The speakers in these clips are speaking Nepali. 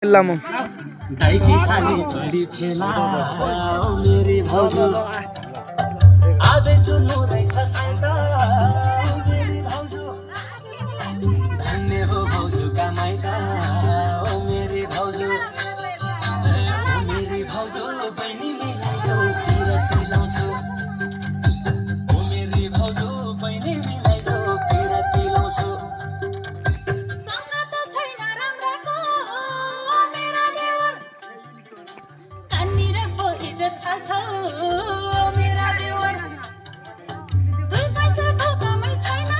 लामो दाइकी साली घडी फेला ओ मेरी भाउजू आजै सुन्नुहुँदैछ साइत ओ मेरी भाउजू धन्य हो भाउजूका माइत ओ मेरी भाउजू ओ मेरी भाउजू बहिनी मिलाइदेऊ पिरती लाउँछु ओ मेरी भाउजू बहिनी मिलाइदेऊ पिरती लाउँछु मेरा देवर दुई पैसाको कमै छैन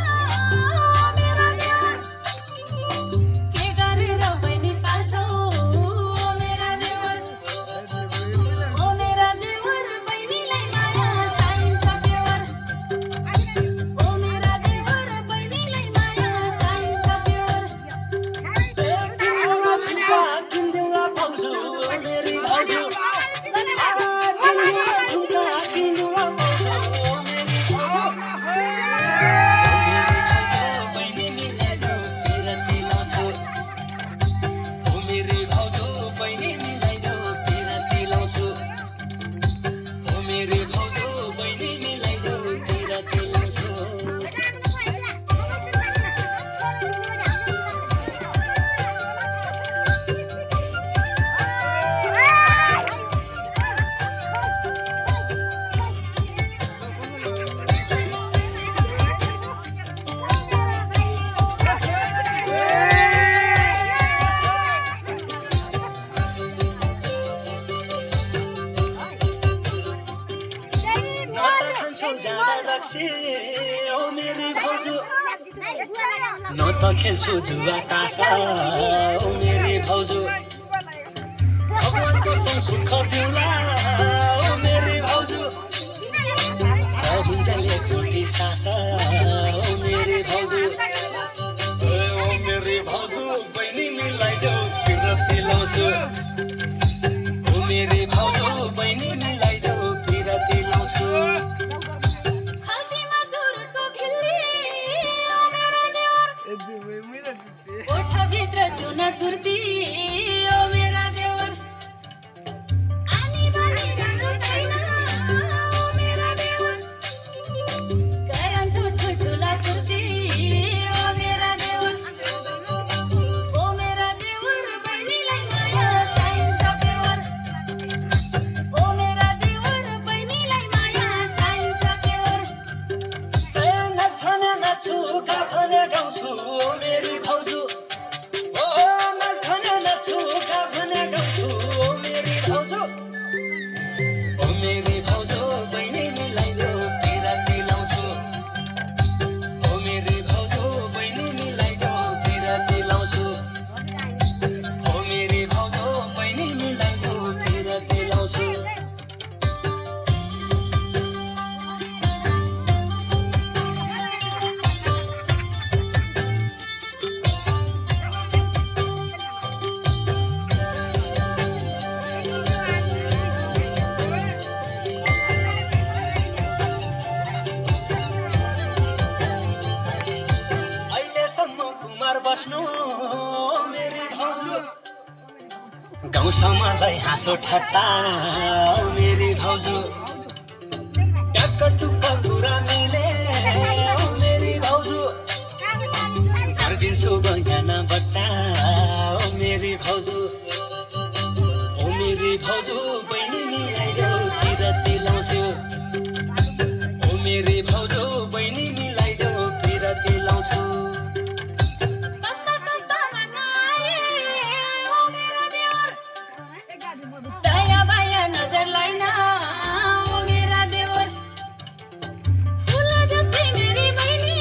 मेरा देवर के गरेर बहिनी पाल्छौ मेरा देवर ओ मेरा देवर बहिनीलाई माया चाहिन्छ देवर ओ मेरा देवर बहिनीलाई माया चाहिन्छ देवर किन्देउला भाउजू मेरी भाउजू ओ मेरी भाउजू न त खेल्छु जुवा तासा ओ मेरी भाउजू भगवानको सँग सुख दिउला ओ मेरी भाउजू हुन्छ खोटी सासा ओ मेरी भाउजू ओ मेरी भाउजू बहिनी मिलाइदेऊ पिरती लाउँछु ओ मेरी भाउजू बहिनी मिलाइदेऊ पिरती लाउँछु ओठभित्र चुना सुर्ती ओ मेरा देवर आनी बानी राम्रो छैन ओ मेरा देवर गरान्छु ठुल्ठुला कुर्ती ओ मेरा देवर ओ मेरा देवर बहिनीलाई माया चाहिन्छ देवर ओ मेरा देवर बहिनीलाई माया चाहिन्छ देवर नाच भने नाच्छु गा भने गाउँछु ओ मेरी भाउजू बस्नु मेरी भाउजू गाउँ समाजलाई हाँसो ठट्टा मेरी भाउजू ट्याक्क टुक्क कुरा मिले मेरी भाउजू गरिदिन्छु गहना बट्टा मेरी भाउजू ओ मेरी भाउजू बहिनी मिलाइदेऊ पिरती लाउँछु ओ मेरी भाउजू बहिनी मिलाइदेऊ पिरती लाउँछु दया बाया नजर लाइन ओ मेरा देवर फुल जस्तै मेरी बहिनी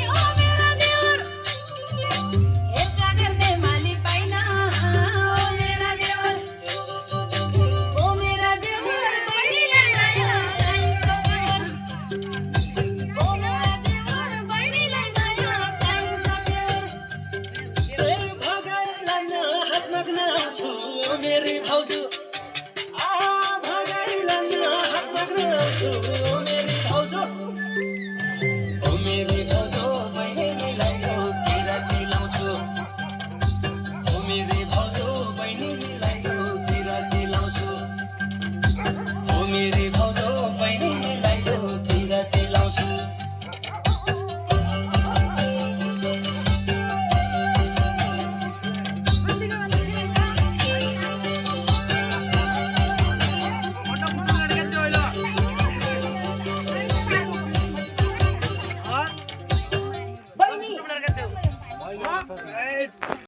ओ मेरा देवर हेरचाह गर्ने माली पाइन ओ मेरा देवर ओ मेरा देवर बहिनीलाई माया चाहिन्छ देवर ओ मेरा देवर बहिनीलाई माया चाहिन्छ देवर भगाइलान हात माग्न आउँछु मेरी भाउजू